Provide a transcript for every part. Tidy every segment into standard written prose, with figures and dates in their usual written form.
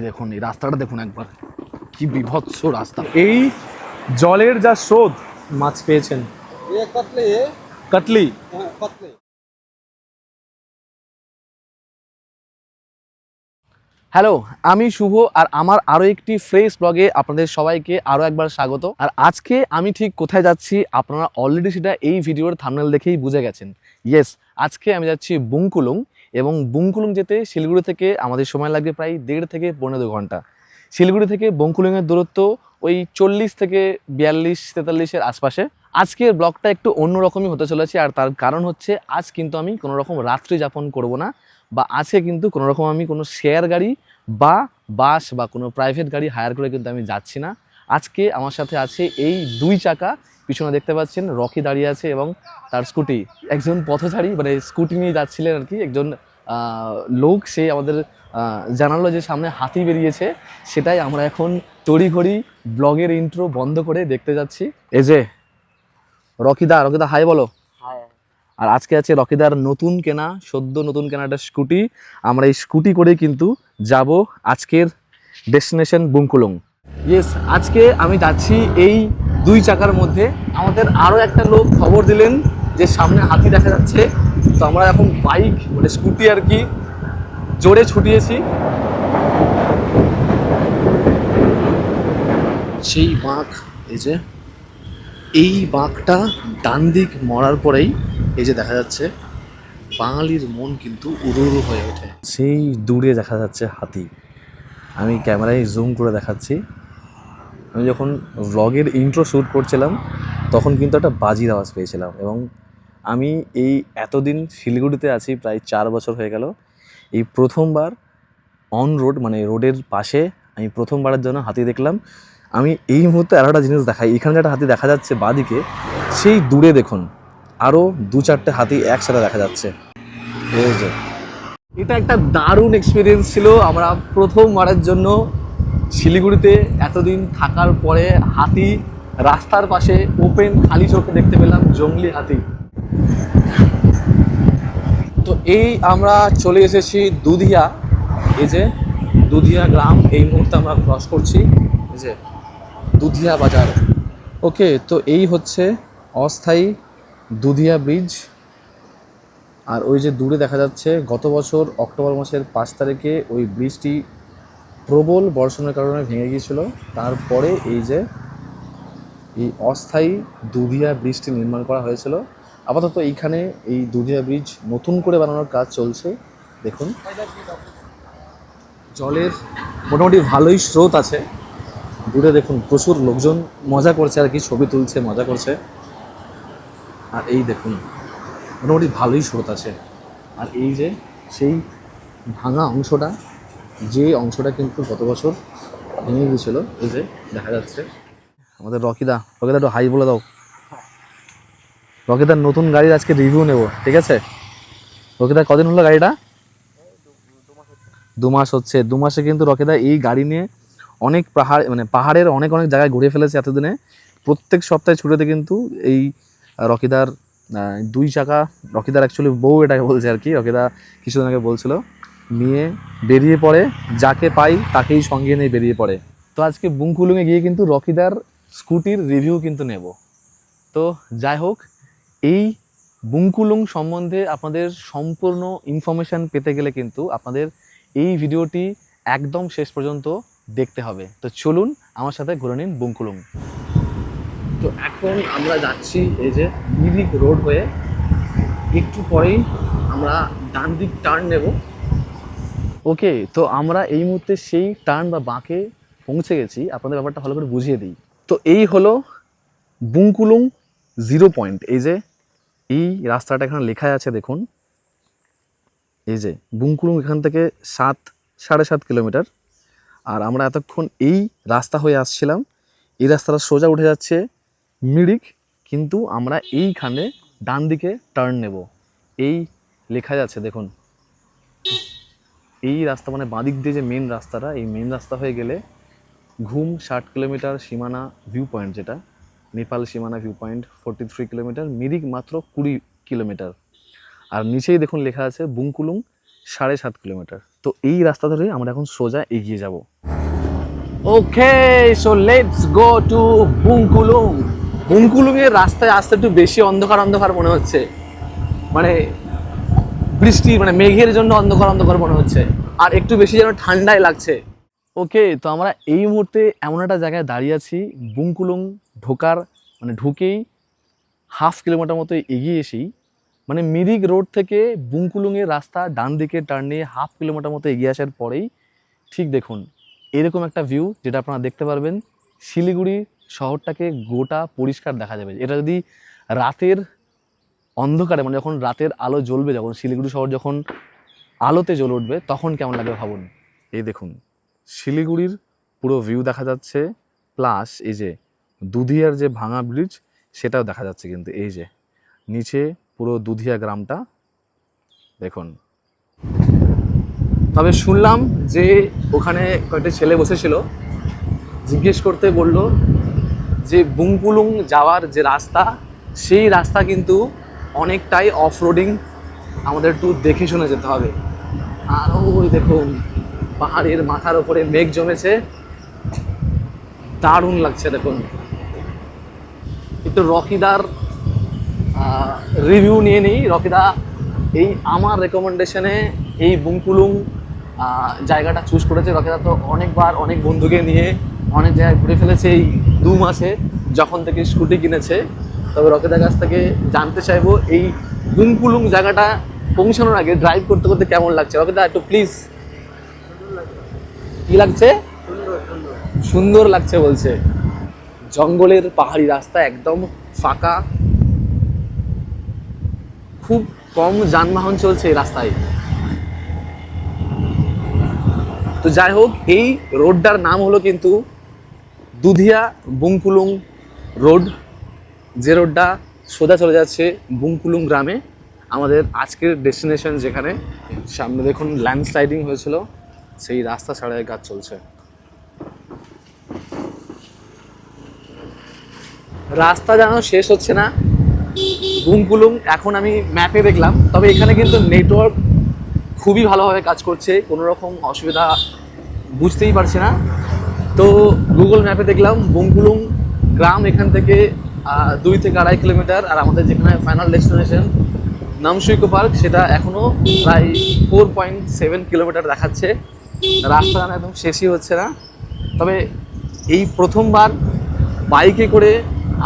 দেখুন এই রাস্তাটা দেখুন একবার, কি বিভৎস রাস্তা। এই জলের যা স্রোত, মাছ পেয়েছেন। কাটলি। হ্যালো, আমি শুভ, আর আমার আরও একটি ফ্রেশ ব্লগে আপনাদের সবাইকে আরও একবার স্বাগত। আর আজকে আমি ঠিক কোথায় যাচ্ছি আপনারা অলরেডি সেটা এই ভিডিওর থাম্বনেল দেখেই বুঝে গেছেন। ইয়েস, আজকে আমি যাচ্ছি বুংকুলুং, এবং বুংকুলুং যেতে শিলিগুড়ি থেকে আমাদের সময় লাগবে প্রায় 1.5 থেকে 2.5 ঘন্টা। শিলিগুড়ি থেকে বুংকুলুংয়ের দূরত্ব ওই 40 থেকে 42-43-এর আশপাশে। আজকের ব্লগটা একটু অন্যরকমই হতে চলেছে, আর তার কারণ হচ্ছে আজ কিন্তু আমি কোনো রকম রাত্রি যাপন করব না, বা আজকে কিন্তু কোনো রকম আমি কোনো শেয়ার গাড়ি বা বাস বা কোনো প্রাইভেট গাড়ি হায়ার করে কিন্তু আমি যাচ্ছি না। আজকে আমার সাথে আছে এই 2 চাকা, পিছনে দেখতে পাচ্ছেন রকি দাঁড়িয়ে আছে এবং তার স্কুটি। একজন পথচারী মানে স্কুটি নিয়ে যাচ্ছিলেন আর কি, একজন লোক, সে আমাদের জানালো যে সামনে হাতি বেরিয়েছে। সেটাই আমরা এখন তড়িঘড়ি ব্লগের ইন্ট্রো বন্ধ করে দেখতে যাচ্ছি। এই যে রকিদা হাই বলো। আর আজকে আছে রকিদার নতুন কেনা, সদ্য নতুন কেনা একটা স্কুটি। আমরা এই স্কুটি করে কিন্তু যাব আজকের ডেস্টিনেশন বুংকুলুং। ইয়েস, আজকে আমি যাচ্ছি এই 2 চাকার মধ্যে। আমাদের আরও একটা লোক খবর দিলেন যে সামনে হাতি দেখা যাচ্ছে, তো আমরা এখন বাইক মানে স্কুটি আর কি জোরে ছুটিয়েছি। সেই বাঁক, এই যে এই বাঁকটা ডান দিক মরার পরেই এই যে দেখা যাচ্ছে বাঙালির মন কিন্তু উড়ু উড়ু হয়ে ওঠে। সেই দূরে দেখা যাচ্ছে হাতি, আমি ক্যামেরায় জুম করে দেখাচ্ছি। আমি যখন ভ্লগের ইন্ট্রো শ্যুট করছিলাম তখন কিন্তু একটা বাজির আওয়াজ পেয়েছিলাম, এবং আমি এই এতদিন শিলিগুড়িতে আছি প্রায় 4 বছর হয়ে গেল, এই প্রথমবার অন রোড মানে রোডের পাশে আমি প্রথমবারের জন্য হাতি দেখলাম। আমি এই মুহূর্তে আরও একটা জিনিস দেখাই, এখানে একটা হাতি দেখা যাচ্ছে বাঁদিকে, সেই দূরে দেখুন আরও 2-4টে হাতি একসাথে দেখা যাচ্ছে। এই যে এটা একটা দারুণ এক্সপিরিয়েন্স ছিল। আমরা প্রথমবারের জন্য শিলিগুড়িতে এতদিন থাকার পরে হাতি রাস্তার পাশে ওপেন খালি চোখে দেখতে পেলাম, জঙ্গলি হাতি। তো এই আমরা চলে এসেছি দুধিয়া, এই যে দুধিয়া গ্রাম এই মুহূর্তে আমরা ক্রস করছি, এই যে দুধিয়া বাজার। ওকে, তো এই হচ্ছে অস্থায়ী দুধিয়া ব্রিজ। আর ওই যে দূরে দেখা যাচ্ছে গত বছর অক্টোবর মাসের 5 তারিখে ওই ব্রিজটি প্রবল বর্ষণের কারণে ভেঙে গিয়েছিল। তারপরে এই যে এই অস্থায়ী দুধিয়া ব্রিজটি নির্মাণ করা হয়েছিল। আপাতত এইখানে এই দুধিয়া ব্রিজ নতুন করে বানানোর কাজ চলছে। দেখুন জলের মোটামুটি ভালোই স্রোত আছে। দূরে দেখুন প্রচুর লোকজন মজা করছে আর কি, ছবি তুলছে, মজা করছে। আর এই দেখুন মোটামুটি ভালোই স্রোত আছে। আর এই যে সেই ভাঙা অংশটা, যে অংশটা কিন্তু গত বছর ভেঙে গিয়েছিল, এই যে দেখা যাচ্ছে। আমাদের রকিদা একটু হাই বলে দাও। রকিদার নতুন গাড়ির আজকে রিভিউ নেব, ঠিক আছে? রকিদা কদিন হলো গাড়িটা? 2 মাস হচ্ছে। 2 মাসে কিন্তু রকিদা এই গাড়ি নিয়ে অনেক পাহাড়ের অনেক জায়গায় ঘুরে ফেলেছে এতদিনে। প্রত্যেক সপ্তাহে ছুটিতে কিন্তু এই রকিদার 2 চাকা, রকিদার অ্যাকচুয়ালি বউ এটাকে বলছে আর কি, রকিদা কিছুদিন আগে বলছিল, নিয়ে বেরিয়ে পড়ে, যাকে পাই তাকেই সঙ্গে নিয়ে বেরিয়ে পড়ে। তো আজকে বুংকুলুংয়ে গিয়ে কিন্তু রকিদার স্কুটির রিভিউ কিন্তু নেব। তো যাই হোক, এই বুংকুলুং সম্বন্ধে আপনাদের সম্পূর্ণ ইনফরমেশান পেতে গেলে কিন্তু আপনাদের এই ভিডিওটি একদম শেষ পর্যন্ত দেখতে হবে। তো চলুন আমার সাথে ঘুরে নিন বুংকুলুং। তো এখন আমরা যাচ্ছি এই যে মিরিক রোড হয়ে, একটু পরেই আমরা ডান দিক টার্ন নেব। ওকে, তো আমরা এই মুহূর্তে সেই টার্ন বা বাঁকে পৌঁছে গেছি। আপনাদের ব্যাপারটা ভালো করে বুঝিয়ে দিই। তো এই হলো বুংকুলুং 0 পয়েন্ট। এই যে এই রাস্তাটা এখানে লেখা আছে দেখুন, এই যে বুংকুলুং এখান থেকে 7-7.5 কিলোমিটার। আর আমরা এতক্ষণ এই রাস্তা হয়ে আসছিলাম, এই রাস্তাটা সোজা উঠে যাচ্ছে মিরিক, কিন্তু আমরা এইখানে ডান দিকে টার্ন নেব। এই লেখা যাচ্ছে দেখুন, এই রাস্তা মানে বাঁদিক দিয়ে যে মেন রাস্তাটা, এই মেন রাস্তা হয়ে গেলে ঘুম 60 কিলোমিটার, সীমানা ভিউ পয়েন্ট যেটা নেপাল সীমানা ভিউ পয়েন্ট 43 কিলোমিটার, মিরিক মাত্র 20 কিলোমিটার। আর নিচেই দেখুন লেখা আছে বুংকুলুং 7.5 কিলোমিটার। তো এই রাস্তা ধরে আমরা এখন সোজা এগিয়ে যাব। ওকে, সো লেটস গো টু বুংকুলুং। বুংকুলুং এর রাস্তায় আসতে একটু বেশি অন্ধকার অন্ধকার মনে হচ্ছে, মানে বৃষ্টি মানে মেঘের জন্য অন্ধকার অন্ধকার মনে হচ্ছে, আর একটু বেশি যেন ঠান্ডাই লাগছে। ওকে, তো আমরা এই মুহূর্তে এমন একটা জায়গায় দাঁড়িয়ে আছি, বুংকুলুং ঢুকেই 1/2 কিলোমিটার মতো এগিয়ে এসেই মানে মিরিক রোড থেকে বুংকুলুংয়ের রাস্তা ডান দিকে টার্ন নিয়ে 1/2 কিলোমিটার মতো এগিয়ে আসার পরেই ঠিক দেখুন এরকম একটা ভিউ, যেটা আপনারা দেখতে পারবেন। শিলিগুড়ি শহরটাকে গোটা পরিষ্কার দেখা যাবে। এটা যদি রাতের অন্ধকারে মানে যখন রাতের আলো জ্বলবে, যখন শিলিগুড়ি শহর যখন আলোতে জ্বলে উঠবে তখন কেমন লাগবে ভাবুন। এই দেখুন শিলিগুড়ির পুরো ভিউ দেখা যাচ্ছে, প্লাস এই যে দুধিয়ার যে ভাঙা ব্রিজ সেটাও দেখা যাচ্ছে, কিন্তু এই যে নিচে পুরো দুধিয়া গ্রামটা দেখুন। তবে শুনলাম যে ওখানে কয়েকটা ছেলে বসেছিল, জিজ্ঞেস করতে বললো যে বুংকুলুং যাওয়ার যে রাস্তা সেই রাস্তা কিন্তু অনেকটাই অফ রোডিং, আমাদের একটু দেখে শুনে যেতে হবে। আর ওই দেখুন পাহাড়ের মাথার ওপরে মেঘ জমেছে, দারুণ লাগছে। দেখুন একটু রকিদার রিভিউ নিয়ে নিই। রকিদা এই আমার রেকমেন্ডেশনে এই বুংকুলুং জায়গাটা চুজ করেছে। রকিদা তো অনেকবার অনেক বন্ধুকে নিয়ে অনেক জায়গায় ঘুরে ফেলেছে এই 2 মাসে যখন থেকে স্কুটি কিনেছে। তবে রকিদার কাছ থেকে জানতে চাইবো এই বুংকুলুং জায়গাটা পৌঁছানোর আগে ড্রাইভ করতে করতে কেমন লাগছে। রকিদা একটু প্লিজ। কি লাগছে? সুন্দর লাগছে বলছে। জঙ্গলের পাহাড়ি রাস্তা, একদম ফাঁকা, খুব কম যানবাহন চলছে এই রাস্তায়। তো যাই হোক, এই রোডটার নাম হলো কিন্তু দুধিয়া বুংকুলুং রোড, যে রোডটা সোজা চলে যাচ্ছে বুংকুলুং গ্রামে। আমাদের আজকের ডেস্টিনেশন যেখানে, সামনে দেখুন ল্যান্ডস্লাইডিং হয়েছিল, সেই রাস্তা ছাড়াই কাজ চলছে। রাস্তা যেন শেষ হচ্ছে না বুংকুলুং। এখন আমি ম্যাপে দেখলাম, তবে এখানে কিন্তু নেটওয়ার্ক খুবই ভালোভাবে কাজ করছে, কোনো রকম অসুবিধা বুঝতেই পারছি না। তো গুগল ম্যাপে দেখলাম বুংকুলুং গ্রাম এখান থেকে 2 থেকে 2.5 কিলোমিটার, আর আমাদের যেখানে ফাইনাল ডেস্টিনেশন নামসু ইকো পার্ক সেটা এখনও প্রায় 4.7 কিলোমিটার দেখাচ্ছে। রাস্তা একদম শেষই হচ্ছে না। তবে এই প্রথমবার বাইকে করে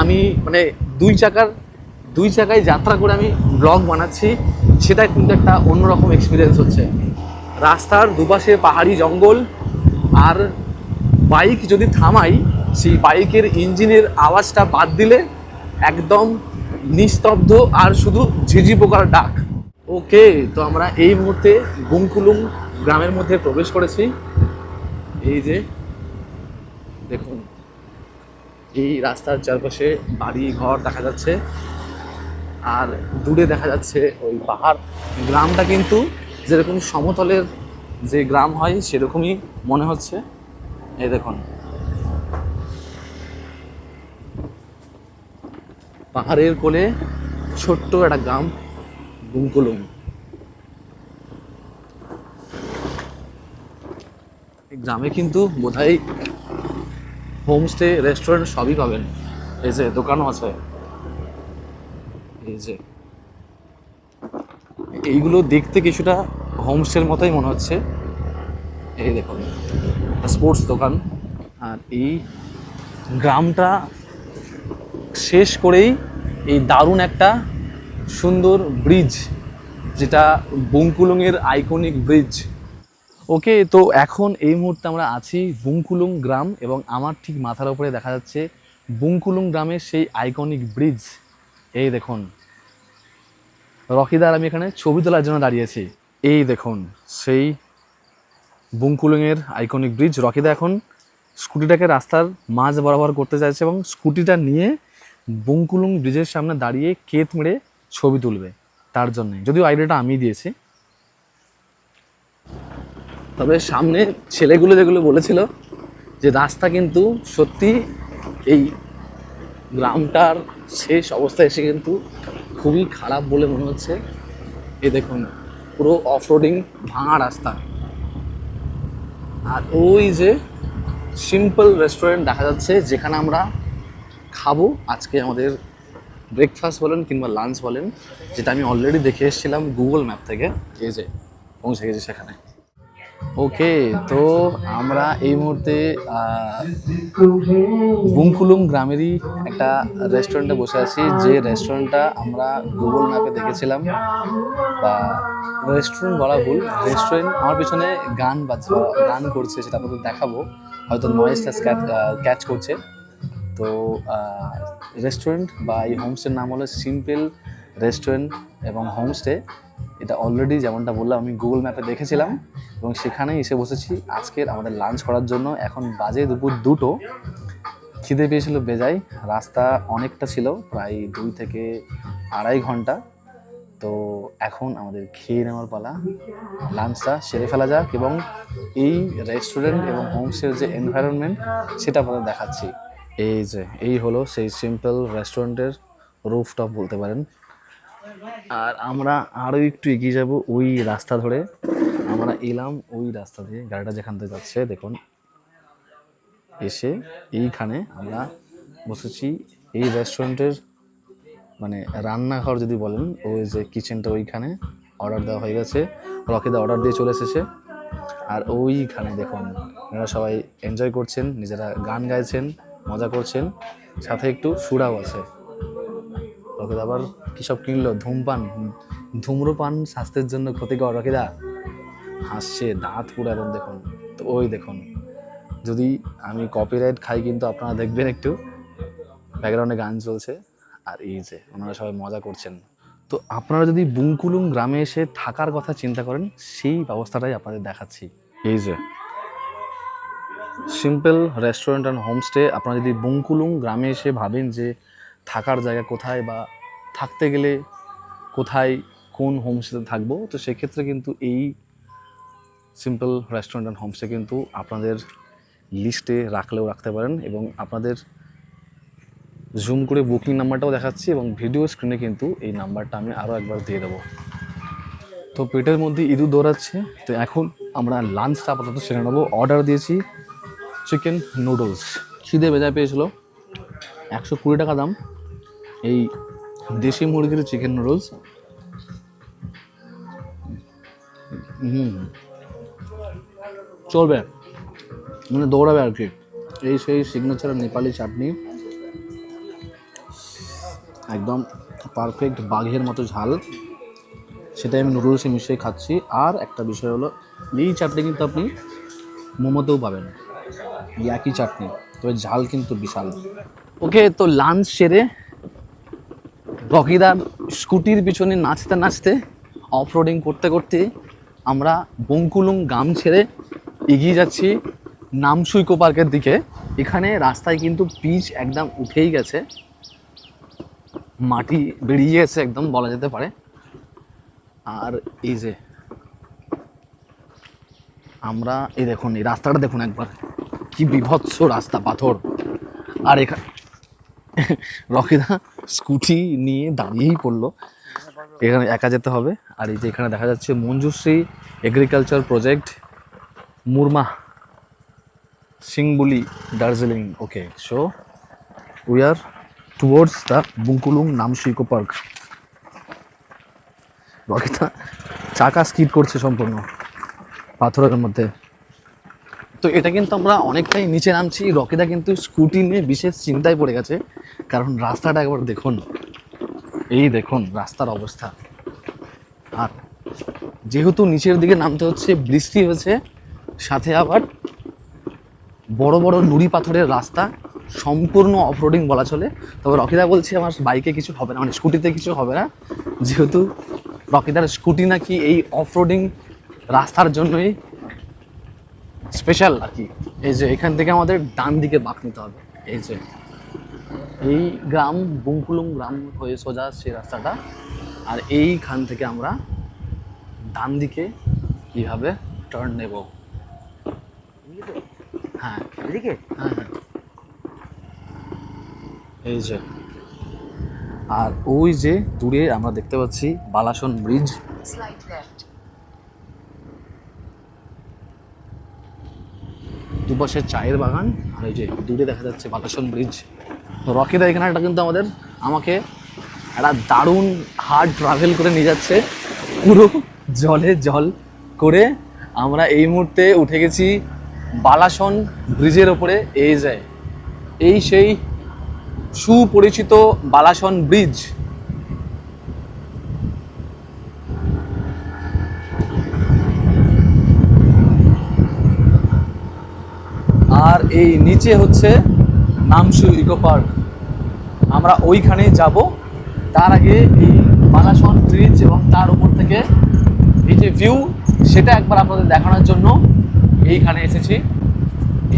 আমি মানে দুই চাকায় যাত্রা করে আমি ব্লগ বানাচ্ছি, সেটা কিন্তু একটা অন্যরকম এক্সপিরিয়েন্স হচ্ছে। রাস্তার দুপাশে পাহাড়ি জঙ্গল, আর বাইক যদি থামাই সেই বাইকের ইঞ্জিনের আওয়াজটা বাদ দিলে একদম নিস্তব্ধ আর শুধু ঝিঝি পোকার ডাক। ওকে, তো আমরা এই মুহূর্তে বুংকুলুং গ্রামের মধ্যে প্রবেশ করেছি। এই যে দেখুন এই রাস্তার চারপাশে বাড়ি ঘর দেখা যাচ্ছে, আর দূরে দেখা যাচ্ছে ওই পাহাড়। গ্রামটা কিন্তু যেরকম সমতলের যে গ্রাম হয় সেরকমই মনে হচ্ছে। এই দেখুন পাহাড়ের কোলে ছোট্ট একটা গ্রাম বুংকুলুং। এই গ্রামে কিন্তু বোধহয় হোমস্টে, রেস্টুরেন্ট সবই পাবেন। এই যে দোকানও আছে, এই যে এইগুলো দেখতে কিছুটা হোমস্টের মতোই মনে হচ্ছে। এই দেখুন স্পোর্টস দোকান। আর এই গ্রামটা শেষ করেই এই দারুণ একটা সুন্দর ব্রিজ, যেটা বুংকুলুংয়ের আইকনিক ব্রিজ। ওকে, তো এখন এই মুহূর্তে আমরা আছি বুংকুলুং গ্রাম, এবং আমার ঠিক মাথার উপরে দেখা যাচ্ছে বুংকুলুং গ্রামের সেই আইকনিক ব্রিজ। এই দেখুন রকিদার আমি এখানে ছবি তোলার জন্য দাঁড়িয়েছি। এই দেখুন সেই বুংকুলুংয়ের আইকনিক ব্রিজ। রকিদা এখন স্কুটিটাকে রাস্তার মাঝ বরাবর করতে চাইছে এবং স্কুটিটা নিয়ে বুংকুলুং ব্রিজের সামনে দাঁড়িয়ে কেত মেরে ছবি তুলবে, তার জন্যে, যদিও আইডিয়াটা আমি দিয়েছি। তবে সামনে ছেলেগুলো যেগুলো বলেছিল যে রাস্তা কিন্তু সত্যি এই গ্রামটার শেষ অবস্থায় এসে কিন্তু খুবই খারাপ বলে মনে হচ্ছে। এই দেখুন পুরো অফ রোডিং ভাঙা রাস্তা, আর ওই যে সিম্পল রেস্টুরেন্ট দেখা যাচ্ছে, যেখানে আমরা খাবো আজকে আমাদের ব্রেকফাস্ট বলেন কিংবা লাঞ্চ বলেন, যেটা আমি অলরেডি দেখে এসেছিলাম গুগল ম্যাপ থেকে। এই যে পৌঁছে গেছি সেখানে। ওকে, তো আমরা এই মুহূর্তে বুংকুলুং গ্রামেরই একটা রেস্টুরেন্টে বসে আছি, যে রেস্টুরেন্টটা আমরা গুগল ম্যাপে দেখেছিলাম, বা রেস্টুরেন্ট বলা ভুল, রেস্টুরেন্ট। আমার পিছনে গান করছে, সেটা আপনাদের দেখাবো, হয়তো নয়েজটা ক্যাচ করছে। তো রেস্টুরেন্ট বা এই হোমস্টের নাম হলো সিম্পল রেস্টুরেন্ট এবং হোমস্টে। এটা অলরেডি যেমনটা বললাম আমি গুগল ম্যাপে দেখেছিলাম এবং সেখানেই এসে বসেছি আজকের আমাদের লাঞ্চ করার জন্য। এখন বাজে দুপুর 2টো। খিদে পেয়েছিল বেজায়, রাস্তা অনেকটা ছিল, প্রায় 2 থেকে 2.5 ঘন্টা। তো এখন আমাদের খেয়ে নেওয়ার পালা, লাঞ্চটা সেরে ফেলা যাক এবং এই রেস্টুরেন্ট এবং হোমস্টের যে এনভায়রনমেন্ট সেটা আপনাদের দেখাচ্ছি। এই হলো সেই সিম্পল রেস্টুরেন্টের রুফটপ বলতে পারেন। আর আমরা আরও একটু এগিয়ে যাব ওই রাস্তা ধরে। আমরা এলাম ওই রাস্তা দিয়ে, গাড়িটা যেখান থেকে যাচ্ছে দেখুন, এসে এইখানে আমরা বসেছি। এই রেস্টুরেন্টের মানে রান্নাঘর যদি বলেন, ওই যে কিচেনটা ওইখানে অর্ডার দেওয়া হয়ে গেছে, রকিদা অর্ডার দিয়ে চলে এসেছে। আর ওইখানে দেখুন এরা সবাই এনজয় করছেন, নিজেরা গান গাইছেন, মজা করছেন, সাথে একটু সুরাও আছে। রকিদা আবার কী সব কিনলো, ধূম্রপান স্বাস্থ্যের জন্য ক্ষতিকর। রকিদা হাসছে, দাঁত পুরো একদম দেখুন। তো ওই দেখুন, যদি আমি কপিরাইট খাই কিন্তু আপনারা দেখবেন একটু, ব্যাকগ্রাউন্ডে গান চলছে। আর এই যে ওনারা সবাই মজা করছেন। তো আপনারা যদি বুংকুলুং গ্রামে এসে থাকার কথা চিন্তা করেন, সেই ব্যবস্থাটাই আপনাদের দেখাচ্ছি। এই যে সিম্পল রেস্টুরেন্ট অ্যান্ড হোমস্টে। আপনারা যদি বুংকুলুং গ্রামে এসে ভাবেন যে থাকার জায়গা কোথায় বা থাকতে গেলে কোথায় কোন হোমস্টেতে থাকবো, তো সেক্ষেত্রে কিন্তু এই সিম্পল রেস্টুরেন্ট অ্যান্ড হোমস্টে কিন্তু আপনাদের লিস্টে রাখলেও রাখতে পারেন। এবং আপনাদের জুম করে বুকিং নাম্বারটাও দেখাচ্ছি এবং ভিডিও স্ক্রিনে কিন্তু এই নাম্বারটা আমি আরও একবার দিয়ে দেবো। তো পেটের মধ্যে ইঁদুর দৌড়াচ্ছে, তো এখন আমরা লাঞ্চটা আপাতত সেরে নেবো। অর্ডার দিয়েছি চিকেন নুডলস। খিদে বেজায় পেয়েছিল, 120 টাকা দাম এই দেশি মুরগির চিকেন নুডলস। চলবে, মানে দৌড়াবে আর কি। এই সেই সিগনেচার নেপালি চাটনি, একদম পারফেক্ট বাঘের মতো ঝাল, সেটাই আমি নুডলসে মিশিয়ে খাচ্ছি। আর একটা বিষয় হলো, এই চাটনি কিন্তু আপনি মোমোতেও পাবেন, এই একই চাটনি, তবে ঝাল কিন্তু বিশাল। ওকে, তো লাঞ্চ সেরে রকিদার স্কুটির পিছনে নাচতে নাচতে অফ রোডিং করতে করতে আমরা বুংকুলুং গ্রাম ছেড়ে এগিয়ে যাচ্ছি নামসু ইকো পার্কের দিকে। এখানে রাস্তায় কিন্তু পিচ একদম উঠেই গেছে, মাটি বেরিয়ে গেছে একদম বলা যেতে পারে। আর এই যে আমরা এই দেখুন, এই রাস্তাটা দেখুন একবার, কি বিভৎস রাস্তা, পাথর। আর এখানে রকিদা স্কুটি নিয়ে দাঁড়িয়েই পড়লো, এখানে একা যেতে হবে। আর এই যে এখানে দেখা যাচ্ছে Manjushree agriculture project, Murma, Singbuli, Darjeeling. Okay, so we are towards the Bunkulung Namsu eco park. রকিদা চাকা স্কিড করছে সম্পূর্ণ পাথরের মধ্যে। তো এটা কিন্তু আমরা অনেকটাই নিচে নামছি। রকিদা কিন্তু স্কুটি নিয়ে বিশেষ চিন্তায় পড়ে গেছে, কারণ রাস্তাটা একবার দেখুন, এই দেখুন রাস্তার অবস্থা। আর যেহেতু নিচের দিকে নামতে হচ্ছে, বৃষ্টি হয়েছে, সাথে আবার বড় বড় নুড়ি পাথরের রাস্তা, সম্পূর্ণ অফরোডিং বলা চলে। তবে রকিদা বলছে আমার বাইকে কিছু হবে না, মানে স্কুটিতে কিছু হবে না, যেহেতু রকিদার স্কুটি নাকি এই অফরোডিং রাস্তার জন্যই স্পেশাল আর কি। এই যে এখান থেকে আমাদের ডান দিকে বাঁক নিতে হবে। এই যে এই গ্রাম বুংকুলুং গ্রাম হয়ে সোজা সেই রাস্তাটা, আর এইখান থেকে আমরা ডান দিকে এইভাবে টার্ন নেব। হ্যাঁ এদিকে, হ্যাঁ হ্যাঁ, এই যে। আর ওই যে দূরে আমরা দেখতে পাচ্ছি বালাসন ব্রিজ। দুপাশে চায়ের বাগান, আর এই যে দূরে দেখা যাচ্ছে বালাসন ব্রিজ। তো রকিদা এখানে একটা কিন্তু আমাকে একটা দারুণ হার্ড ট্রাভেল করে নিয়ে যাচ্ছে, পুরো জলে জল করে। আমরা এই মুহূর্তে উঠে গেছি বালাসন ব্রিজের ওপরে। এই যে এই সেই সুপরিচিত বালাসন ব্রিজ। আর এই নিচে হচ্ছে নামসু ইকো পার্ক। আমরা ওইখানে যাব। তার আগে এই বালাসন ব্রিজ এবং তার উপর থেকে এই যে ভিউ, সেটা একবার আপনাদের দেখানোর জন্য এইখানে এসেছি।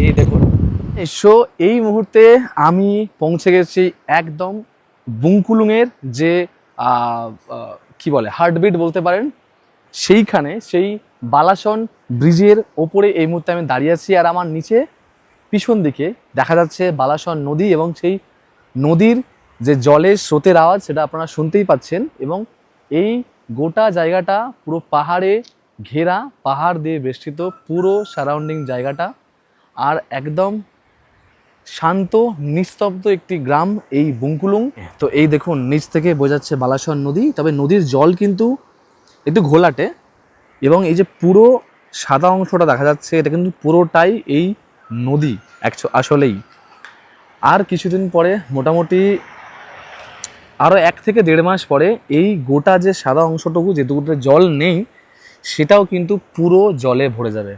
এই দেখুন। সো এই মুহূর্তে আমি পৌঁছে গেছি একদম বুংকুলুংয়ের যে কি বলে হার্টবিট বলতে পারেন, সেইখানে, সেই বালাসন ব্রিজের ওপরে এই মুহূর্তে আমি দাঁড়িয়ে আছি। আর আমার নিচে পিছন দিকে দেখা যাচ্ছে বালাসন নদী, এবং সেই নদীর যে জলের স্রোতের আওয়াজ সেটা আপনারা শুনতেই পাচ্ছেন। এবং এই গোটা জায়গাটা পুরো পাহাড়ে ঘেরা, পাহাড় দিয়ে বেষ্টিত পুরো সারাউন্ডিং জায়গাটা। আর একদম শান্ত নিস্তব্ধ একটি গ্রাম এই বুংকুলুং। তো এই দেখুন নিচ থেকে বোঝাচ্ছে বালাসন নদী, তবে নদীর জল কিন্তু একটু ঘোলাটে। এবং এই যে পুরো সাদা অংশটা দেখা যাচ্ছে, এটা কিন্তু পুরোটাই এই নদী আসলেই। আর কিছুদিন পরে, মোটামুটি আরও 1 থেকে 1.5 মাস পরে, এই গোটা যে সাদা অংশটুকু যেটুকুতে জল নেই, সেটাও কিন্তু পুরো জলে ভরে যাবে।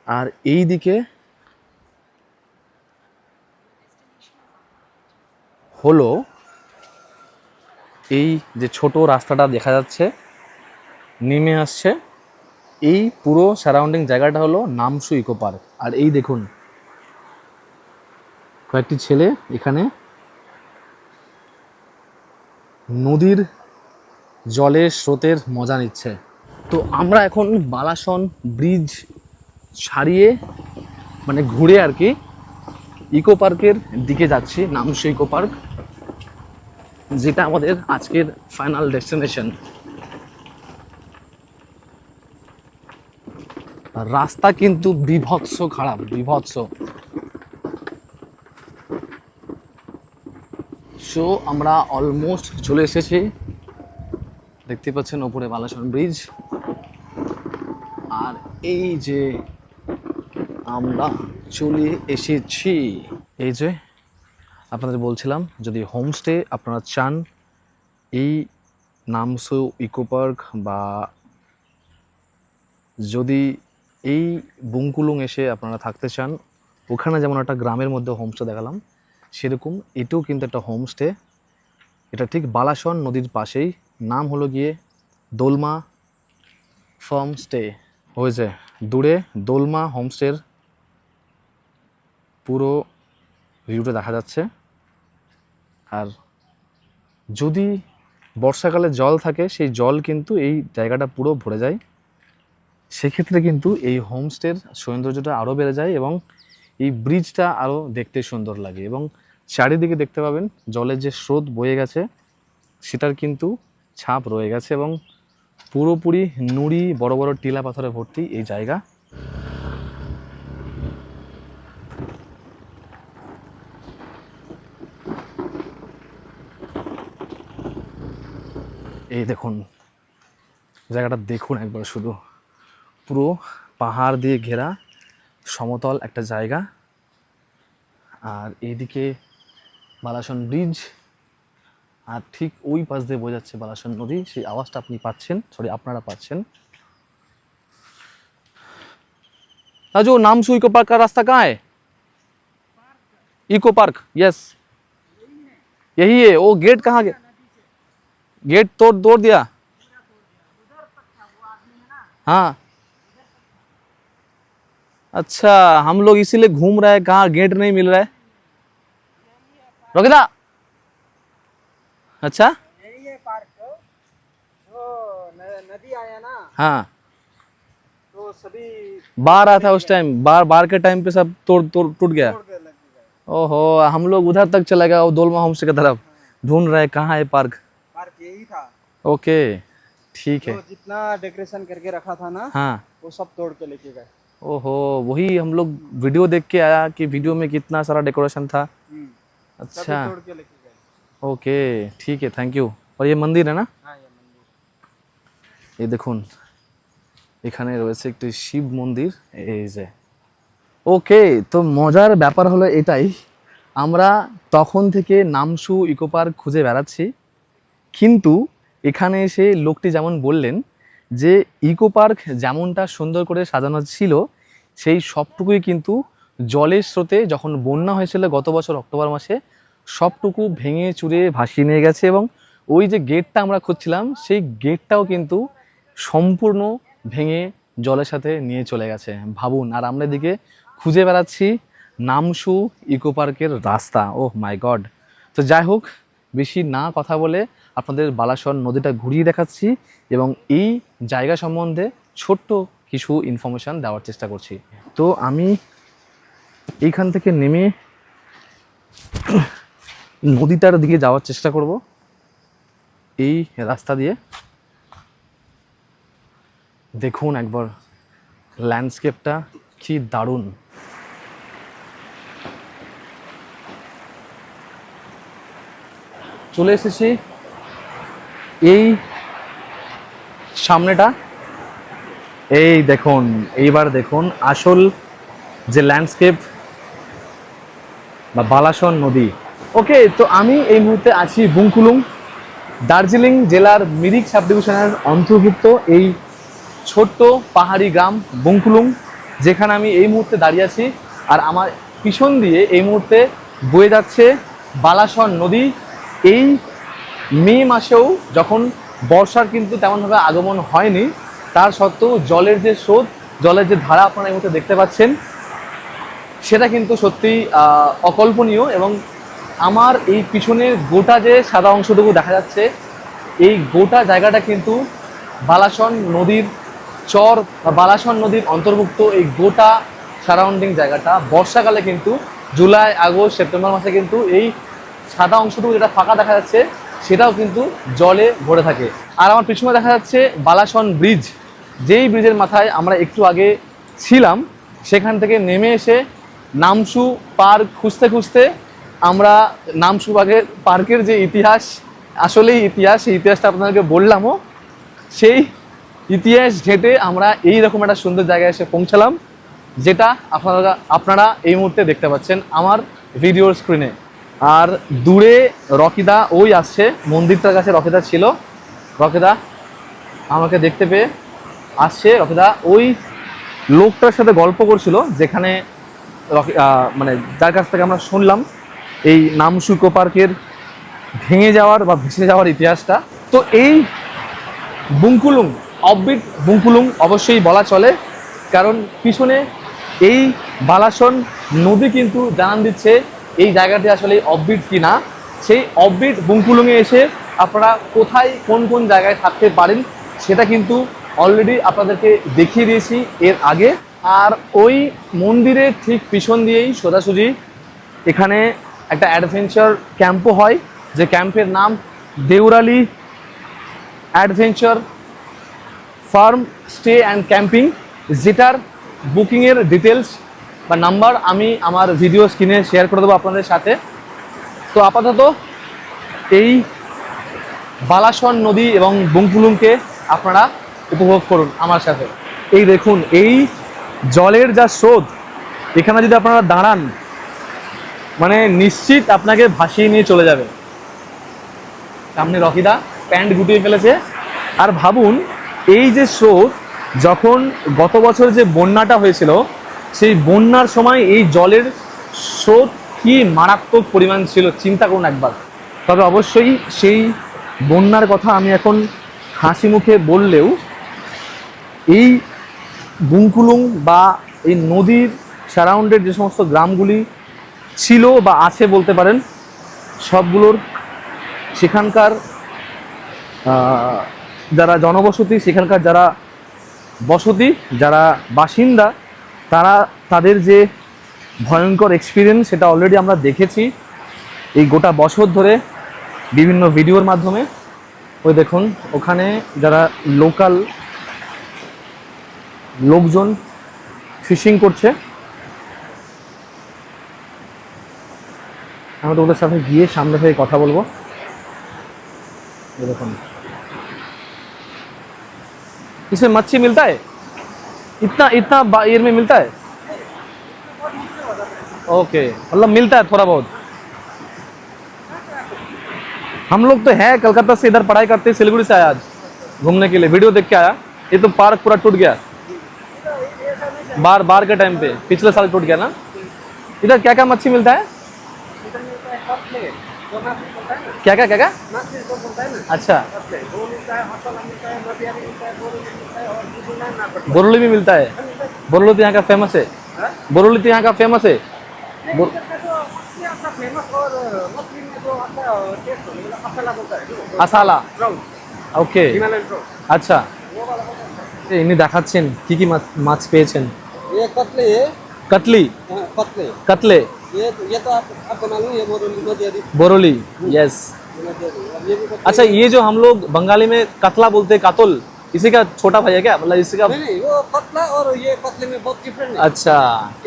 আর এই দিকে হলো এই যে ছোট রাস্তাটা দেখা যাচ্ছে নেমে আসছে, এই পুরো সারাউন্ডিং জায়গাটা হলো নামসু ইকো পার্ক। আর এই দেখুন কয়েকটি ছেলে এখানে নদীর জলের স্রোতের মজা নিচ্ছে। তো আমরা এখন বালাসন ব্রিজ ছাড়িয়ে, মানে ঘুরে আর কি, ইকো পার্কের দিকে যাচ্ছি, নামসু ইকো পার্ক, যেটা আমাদের আজকের ফাইনাল ডেস্টিনেশন। রাস্তা কিন্তু বিভৎস খারাপ, বিভৎস। সো আমরা অলমোস্ট চলে এসেছি, দেখতে পাচ্ছেন ওপরে বালাসন ব্রিজ। আর এই যে আমরা চলে এসেছি, এই যে আপনাদের বলছিলাম, যদি হোমস্টে আপনারা চান এই নামসু ইকো পার্ক, বা যদি এই বুংকুলুং এসে আপনারা থাকতে চান, ওখানে যেমন একটা গ্রামের মধ্যে হোমস্টে দেখালাম, সেরকম এটাও কিন্তু একটা হোমস্টে। এটা ঠিক বালাসন নদীর পাশেই, নাম হলো গিয়ে দোলমা ফার্ম স্টে। হয়েছে দূরে দোলমা হোমস্টের পুরো ভিউটা দেখা যাচ্ছে। আর যদি বর্ষাকালে জল থাকে, সেই জল কিন্তু এই জায়গাটা পুরো ভরে যায়, সেক্ষেত্রে কিন্তু এই হোমস্টের সৌন্দর্যটা আরও বেড়ে যায়, এবং এই ব্রিজটা আরও দেখতে সুন্দর লাগে। এবং চারিদিকে দেখতে পাবেন জলের যে স্রোত বয়ে গেছে, সেটার কিন্তু ছাপ রয়ে গেছে, এবং পুরোপুরি নুড়ি, বড় বড় টিলা পাথরে ভর্তি এই জায়গা। এই দেখুন জায়গাটা, দেখুন একবার শুধু, পুরো পাহাড় দিয়ে ঘেরা সমতল একটা জায়গা। আর এইদিকে বালাসন ব্রিজ, আর ঠিক ওই পাশ দিয়ে বয়ে যাচ্ছে বালাসন নদী। সেই আওয়াজটা আপনি পাচ্ছেন, আপনারা পাচ্ছেন। जो नामसू इको पार्क का रास्ता कहाँ है? इको पार्क, यस यही है। वो गेट कहाँ गया? गेट तोड़ दिया। हाँ अच्छा, हम लोग इसीलिए घूम रहे हैं, कहाँ गेट नहीं मिल रहा है। रोकिदा, अच्छा यही है पार्क, जो नदी आया ना, हाँ, तो सभी बाढ़ आया था उस टाइम, बाढ़ के टाइम पे सब टूट गया। तोड़ के लग गए। ओहो, हम लोग उधर तक चले गए, वो दोलमा होमस्टे की तरफ ढूंढ रहे हैं कहाँ है पार्क। पार्क यही था। ओके ठीक है। तो जितना डेकोरेशन करके रखा था ना, हाँ वो सब तोड़ के लेके गए। ओहो, वही हम लोग वीडियो देख के आया कि वीडियो में कितना सारा डेकोरेशन था। अच्छा, तोड़ के लेके गए। ओके, ठीक है, थैंक यू। और ये मंदिर है ना? हाँ ये मंदिर। এই দেখুন এখানে রয়েছে একটি শিব মন্দির, এই যে। ওকে, তো মজার ব্যাপার হলো এটাই, আমরা তখন থেকে নামসু ইকো পার্ক খুঁজে বেড়াচ্ছি, কিন্তু এখানে এসে লোকটি যেমন বললেন যে ইকো পার্ক যেমনটা সুন্দর করে সাজানো ছিল সেই সবটুকুই কিন্তু জলের স্রোতে যখন বন্যা হয়েছিল গত বছর অক্টোবর মাসে সবটুকু ভেঙে চুরে ভাসিয়ে নিয়ে গেছে, এবং ওই যে গেটটা আমরা খুঁজছিলাম সেই গেটটাও কিন্তু সম্পূর্ণ ভেঙে জলের সাথে নিয়ে চলে গেছে। ভাবুন, আর আমরা এদিকে খুঁজে বেড়াচ্ছি নামসু ইকো পার্কের রাস্তা। ওহ মাই গড। তো যাই হোক, বেশি না কথা বলে আপনাদের বালাসন নদীটা ঘুরিয়ে দেখাচ্ছি এবং এই জায়গা সম্বন্ধে ছোট্ট কিছু ইনফরমেশান দেওয়ার চেষ্টা করছি। তো আমি এইখান থেকে নেমে নদীটার দিকে যাওয়ার চেষ্টা করব এই রাস্তা দিয়ে। দেখুন একবার ল্যান্ডস্কেপটা কি দারুণ। চলে এসেছি এই সামনেটা, এই দেখুন, এইবার দেখুন আসল যে ল্যান্ডস্কেপ বা বালাসন নদী। ওকে, তো আমি এই মুহূর্তে আছি বুংকুলুং, দার্জিলিং জেলার মিরিক সাব ডিভিশনের অন্তর্ভুক্ত এই ছোট্ট পাহাড়ি গ্রাম বুংকুলুং, যেখানে আমি এই মুহূর্তে দাঁড়িয়ে আছি। আর আমার পিছন দিয়ে এই মুহূর্তে বয়ে যাচ্ছে বালাসন নদী। এই মে মাসেও যখন বর্ষার কিন্তু তেমনভাবে আগমন হয়নি, তার সত্ত্বেও জলের যে স্রোত, জলের যে ধারা আপনারা এই মুহূর্তে দেখতে পাচ্ছেন, সেটা কিন্তু সত্যিই অকল্পনীয়। এবং আমার এই পিছনের গোটা যে সাদা অংশটুকু দেখা যাচ্ছে, এই গোটা জায়গাটা কিন্তু বালাসন নদীর চর বা বালাসন নদীর অন্তর্ভুক্ত। এই গোটা সারাউন্ডিং জায়গাটা বর্ষাকালে কিন্তু জুলাই, আগস্ট, সেপ্টেম্বর মাসে কিন্তু এই সাদা অংশটুকু যেটা ফাঁকা দেখা যাচ্ছে সেটাও কিন্তু জলে ভরে থাকে। আর আমার পিছনে দেখা যাচ্ছে বালাসন ব্রিজ, যেই ব্রিজের মাথায় আমরা একটু আগে ছিলাম। সেখান থেকে নেমে এসে নামসু পার্ক খুঁজতে খুঁজতে আমরা নামসু পার্কের যে ইতিহাস, আসলেই ইতিহাস, সেই ইতিহাসটা আপনাদেরকে বললামও, সেই ইতিহাস ঘেঁটে আমরা এইরকম একটা সুন্দর জায়গায় এসে পৌঁছালাম, যেটা আপনারা এই মুহূর্তে দেখতে পাচ্ছেন আমার ভিডিওর স্ক্রিনে। আর দূরে রকিদা ওই আসছে, মন্দিরটার কাছে রকিদা ছিল, রকিদা আমাকে দেখতে পেয়ে আসছে। রকিদা ওই লোকটার সাথে গল্প করছিল, যেখানে মানে যার কাছ থেকে আমরা শুনলাম এই নামসু ইকো পার্কের ভেঙে যাওয়ার বা ভেসে যাওয়ার ইতিহাসটা। তো এই বুংকুলুং, অফবিট বুংকুলুং অবশ্যই বলা চলে, কারণ পিছনে এই বালাসন নদী কিন্তু জানান দিচ্ছে এই জায়গাটি আসলে অফবিট কি না। সেই অফবিট বুংকুলুংয়ে এসে আপনারা কোথায় কোন কোন জায়গায় থাকতে পারেন সেটা কিন্তু অলরেডি আপনাদেরকে দেখিয়ে দিয়েছি এর আগে। আর ওই মন্দিরের ঠিক পিছন দিয়েই সোজাসুজি এখানে একটা অ্যাডভেঞ্চার ক্যাম্পও হয়, যে ক্যাম্পের নাম Deorali adventure farm stay and camping, যেটার বুকিংয়ের ডিটেলস বা নাম্বার আমি আমার ভিডিও স্ক্রিনে শেয়ার করে দেবো আপনাদের সাথে। তো আপাতত এই বালাসন নদী এবং বুংকুলুংকে আপনারা উপভোগ করুন আমার সাথে। এই দেখুন এই জলের যা স্রোত, এখানে যদি আপনারা দাঁড়ান মানে নিশ্চিত আপনাকে ভাসিয়ে নিয়ে চলে যাবে। সামনে রকিদা প্যান্ট গুটিয়ে ফেলেছে। আর ভাবুন এই যে স্রোত, যখন গত বছর যে বন্যাটা হয়েছিল সেই বন্যার সময় এই জলের স্রোত কি মারাত্মক পরিমাণ ছিল, চিন্তা করুন একবার। তবে অবশ্যই সেই বন্যার কথা আমি এখন হাসি মুখে বললেও এই বুংকুলুং বা এই নদীর সারাউন্ডেড যে সমস্ত গ্রামগুলি ছিল বা আছে বলতে পারেন, সবগুলোর সেখানকার যারা জনবসতি, সেখানকার যারা বসতি, যারা বাসিন্দা, তাদের যে ভয়ঙ্কর এক্সপিরিয়েন্স সেটা অলরেডি আমরা দেখেছি এই গোটা বছর ধরে বিভিন্ন ভিডিওর মাধ্যমে। ওই দেখুন ওখানে যারা লোকাল লোকজন ফিশিং করছে। আমরা তো ওদের সাথে গিয়ে সামনে থেকে কথা বলবো। ये देखो, इसमें मच्छी मिलता है? इतना इतना ईयर में मिलता है? ओके, मतलब मिलता है थोड़ा बहुत। हम लोग तो है कलकत्ता से इधर पढ़ाई करते हैं, सिलीगुड़ी से आया आज घूमने के लिए, वीडियो देख के आया। ये तो पार्क पूरा टूट गया बार के टाइम पे, पिछले साल टूट गया ना। इधर क्या क्या मच्छी मिलता है? इधर मिलता है कतले, जो नासिक होता है ना, क्या क्या क्या क्या? नासिक जो बोलता है ना, अच्छा, कतले वो मिलता है, हसला मिलता है, मटिया मिलता है, बोरो मिलता है, और बुजुना ना पड़ता बोरोली भी मिलता है। बोरोली तो यहाँ का फेमस है। है। बोरोली तो यहाँ का फेमस है। नहीं, इधर का जो मछली आपका फेमस, और मछली में जो आपका टेस्ट होगा मसाला बोलता है, আসালা, ब्राउन, ওকে, हिमालयन ब्राउन, আচ্ছা। वो वाला बोलता है। ইনি দেখাচ্ছেন কি কি মাছ পেয়েছেন। ये कतले है, কাটলি, कतले, কাতলে, ये तो आपको मालूम है, ये बोरोली नदियादी, बोरोली, यस। नदियादी, और ये भी कतले। अच्छा, ये जो हम लोग बंगाली में कतला बोलते हैं, कातल, इसी का छोटा भाई है क्या, मतलब इसी का? नहीं नहीं, वो कतला और ये कतले में बहुत डिफरेंट है। আচ্ছা,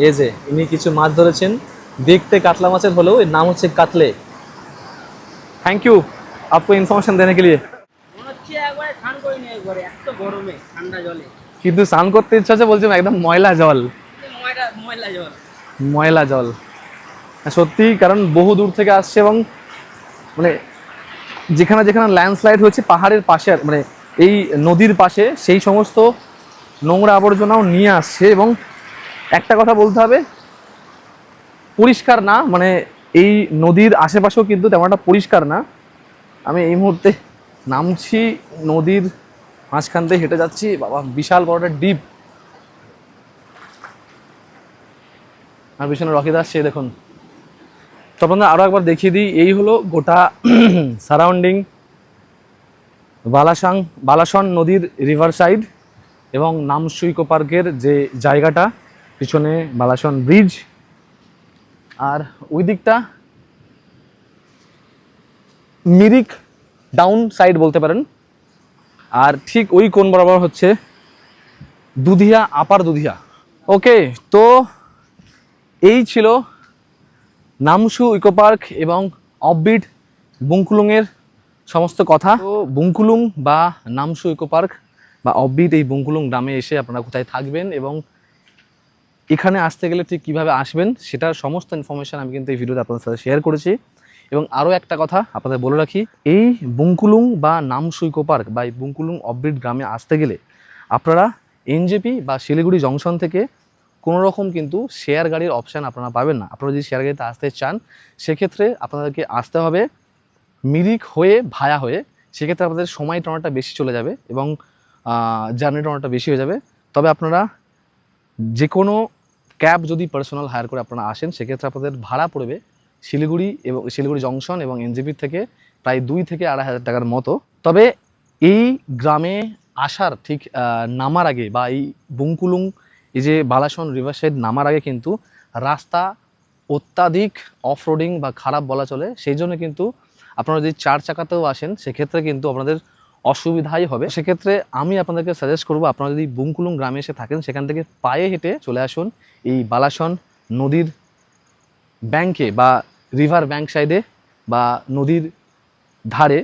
এই যে ইনি কিছু মাছ ধরেছেন, দেখতে কাতলা মাছের হলেও এর নাম হচ্ছে কাতলে। থ্যাংক ইউ आपको ইনফরমেশন देने के लिए। মনে হচ্ছে একবারে স্নান করে নিয়ে একবারে এত গরমে ঠান্ডা জলে, কিন্তু স্নান করতে ইচ্ছা হচ্ছে, বলছি একদম ময়লা জল, ময়লা জল। ময়লা জল সত্যি, কারণ বহু দূর থেকে আসছে এবং মানে যেখানে যেখানে ল্যান্ডস্লাইড হচ্ছে পাহাড়ের পাশে, মানে এই নদীর পাশে, সেই সমস্ত নোংরা আবর্জনাও নিয়ে আসছে। এবং একটা কথা বলতে হবে, পরিষ্কার না, মানে এই নদীর আশেপাশেও কিন্তু তেমন একটা পরিষ্কার না। আমি এই মুহূর্তে নামছি নদীর মাঝখান থেকে, হেঁটে যাচ্ছি, বাবা বিশাল বড় একটা ডিপ, আর পিছনে রকিদা আসছে দেখুন। তো আপনাদের আরও একবার দেখিয়ে দিই, এই হলো গোটা সারাউন্ডিং বালাসন নদীর রিভার সাইড এবং নামসু ইকো পার্কের যে জায়গাটা, পিছনে বালাসন ব্রিজ, আর ওই দিকটা মিরিক ডাউন সাইড বলতে পারেন। আর ঠিক ওই কোণ বরাবর হচ্ছে দুধিয়া, আপার দুধিয়া। ওকে, তো এই ছিল নামসু ইকো পার্ক এবং অফবিট বুংকুলুংয়ের সমস্ত কথা। তো বুংকুলুং বা নামসু ইকো পার্ক বা অফবিট এই বুংকুলুং গ্রামে এসে আপনারা কোথায় থাকবেন এবং এখানে আসতে গেলে ঠিক কীভাবে আসবেন, সেটার সমস্ত ইনফরমেশান আমি কিন্তু এই ভিডিওতে আপনাদের সাথে শেয়ার করেছি। এবং আরও একটা কথা আপনাদের বলে রাখি, এই বুংকুলুং বা নামসু ইকো পার্ক বা এই বুংকুলুং অফবিট গ্রামে আসতে গেলে আপনারা এনজেপি বা শিলিগুড়ি জংশন থেকে কোনো রকম কিন্তু শেয়ার গাড়ির অপশান আপনারা পাবেন না। আপনারা যদি শেয়ার গাড়িতে আসতে চান, সেক্ষেত্রে আপনাদেরকে আসতে হবে মিরিক হয়ে, ভায়া হয়ে। সেক্ষেত্রে আপনাদের সময় টানাটা বেশি চলে যাবে এবং জার্নি টানাটা বেশি হয়ে যাবে। তবে আপনারা যে কোনো ক্যাব যদি পার্সোনাল হায়ার করে আপনারা আসেন, সেক্ষেত্রে আপনাদের ভাড়া পড়বে শিলিগুড়ি এবং শিলিগুড়ি জংশন এবং এনজেপির থেকে প্রায় 2 থেকে 2,500 টাকার মতো। তবে এই গ্রামে আসার ঠিক নামার আগে বা এই বুংকুলুং, এই যে বালাসন রিভার সাইড নামার আগে কিন্তু রাস্তা অত্যাধিক অফ রোডিং বা খারাপ বলা চলে। সেই জন্য কিন্তু আপনারা যদি 4 চাকাতেও আসেন, সেক্ষেত্রে কিন্তু আপনাদের অসুবিধাই হবে। সেক্ষেত্রে আমি আপনাদেরকে সাজেস্ট করবো, আপনারা যদি বুংকুলুং গ্রামে এসে থাকেন, সেখান থেকে পায়ে হেঁটে চলে আসুন এই বালাসন নদীর ব্যাংকে বা রিভার ব্যাংক সাইডে বা নদীর ধারে।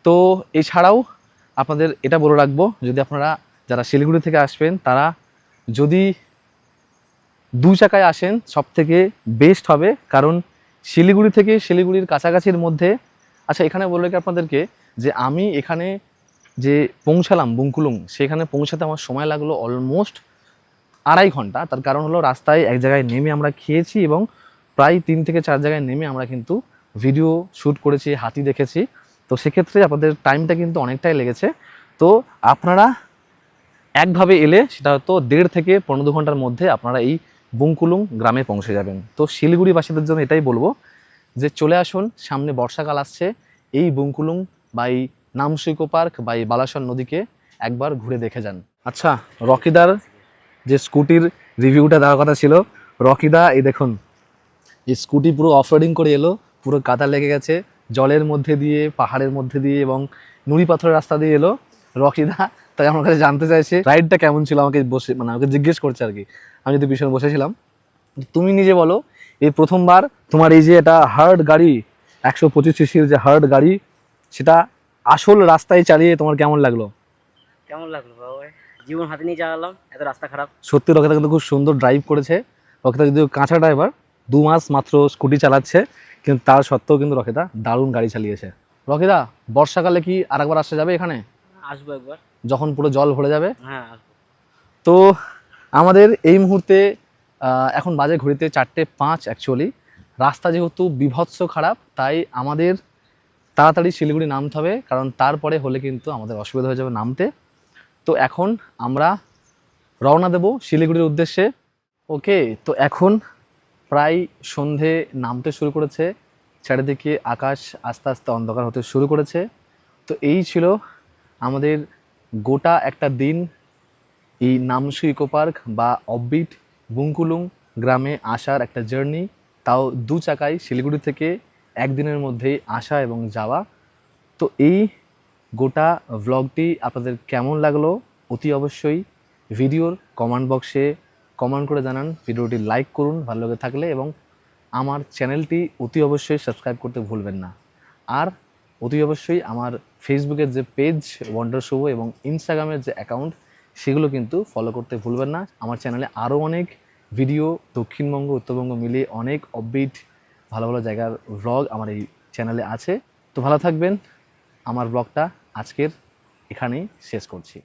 তো এছাড়াও আপনাদের এটা বলে রাখবো, যদি আপনারা যারা শিলিগুড়ি থেকে আসবেন, তারা যদি 2 চাকায় আসেন সব থেকে বেস্ট হবে, কারণ শিলিগুড়ি থেকে শিলিগুড়ির কাছাকাছির মধ্যে, আচ্ছা এখানে বলে রাখি আপনাদেরকে যে আমি এখানে যে পৌঁছালাম বুংকুলুং, সেখানে পৌঁছাতে আমার সময় লাগলো অলমোস্ট 2.5 ঘন্টা। তার কারণ হলো রাস্তায় এক জায়গায় নেমে আমরা খেয়েছি এবং প্রায় 3 থেকে 4 জায়গায় নেমে আমরা কিন্তু ভিডিও শ্যুট করেছি, হাতি দেখেছি। তো সেক্ষেত্রে আপনাদের টাইমটা কিন্তু অনেকটাই লেগেছে। তো আপনারা একভাবে এলে সেটা হয়তো 1.5 থেকে 15 ঘন্টার মধ্যে আপনারা এই বুংকুলুং গ্রামে পৌঁছে যাবেন। তো শিলিগুড়িবাসীদের জন্য এটাই বলবো যে চলে আসুন, সামনে বর্ষাকাল আসছে, এই বুংকুলুং বা এই নামসু ইকো পার্ক বা এই বালাসন নদীকে একবার ঘুরে দেখে যান। আচ্ছা, রকিদার যে স্কুটির রিভিউটা দেওয়ার কথা ছিল, রকিদা এই দেখুন এই স্কুটি পুরো অফরোডিং করে এলো, পুরো কাদা লেগে গেছে, জলের মধ্যে দিয়ে, পাহাড়ের মধ্যে দিয়ে এবং নুড়ি পাথরের রাস্তা দিয়ে এলো। রকিদা তাই আমার কাছে জানতে চাইছে রাইডটা কেমন ছিল, আমাকে বসে মানে আমাকে জিজ্ঞেস করছে আর কি। আমি যদি পিছনে বসেছিলাম, তুমি নিজে বলো এই প্রথমবার তোমার এই যে এটা হার্ড গাড়ি, 125 সিসির যে হার্ড গাড়ি, সেটা আসল রাস্তায় চালিয়ে তোমার কেমন লাগলো? কেমন লাগলো বাবা? জীবন হাতে নিয়ে চালালাম, এত রাস্তা খারাপ। সত্যি রকেতা কিন্তু খুব সুন্দর ড্রাইভ করেছে। রকেতা যদিও কাঁচা ড্রাইভার, 2 মাস মাত্র স্কুটি চালাচ্ছে, কিন্তু তার সত্ত্বেও কিন্তু রকেতা দারুণ গাড়ি চালিয়েছে। রকেতা, বর্ষাকালে কি আরেকবার আসা যাবে এখানে, আসবো একবার। যখন পুরো জল ভরে যাবে? হ্যাঁ আসবো। তো আমাদের এই মুহূর্তে এখন বাজে ঘড়িতে 4:05 অ্যাকচুয়ালি। রাস্তা যেহেতু বিভৎস খারাপ, তাই আমাদের তাড়াতাড়ি শিলিগুড়ি নামতে হবে, কারণ তারপরে হলে কিন্তু আমাদের অসুবিধা হয়ে যাবে নামতে। তো এখন আমরা রওনা দেব শিলিগুড়ির উদ্দেশ্যে। ওকে, তো এখন প্রায় সন্ধে নামতে শুরু করেছে, চারিদিকে আকাশ আস্তে আস্তে অন্ধকার হতে শুরু করেছে। তো এই ছিল আমাদের গোটা একটা দিন এই নামসু ইকো পার্ক বা অফবিট বুংকুলুং গ্রামে আসার একটা জার্নি, তাও 2 চাকায় শিলিগুড়ি থেকে একদিনের মধ্যেই আসা এবং যাওয়া। তো এই গোটা ভ্লগটি আপনাদের কেমন লাগলো অতি অবশ্যই ভিডিওর কমেন্ট বক্সে কমেন্ট করে জানান। ভিডিওটি লাইক করুন ভালো লেগে থাকলে, এবং আমার চ্যানেলটি অতি অবশ্যই সাবস্ক্রাইব করতে ভুলবেন না। আর অতি অবশ্যই আমার ফেসবুকের যে পেজ ওয়ান্ডার শুভ এবং ইনস্টাগ্রামের যে অ্যাকাউন্ট, সেগুলো কিন্তু ফলো করতে ভুলবেন না। আমার চ্যানেলে আরও অনেক ভিডিও দক্ষিণবঙ্গ উত্তরবঙ্গ মিলিয়ে অনেক অফবিট ভালো ভালো জায়গার ভ্লগ আমার এই চ্যানেলে আছে। তো ভালো থাকবেন। আমার ব্লগটা আজকের এখানেই শেষ করছি।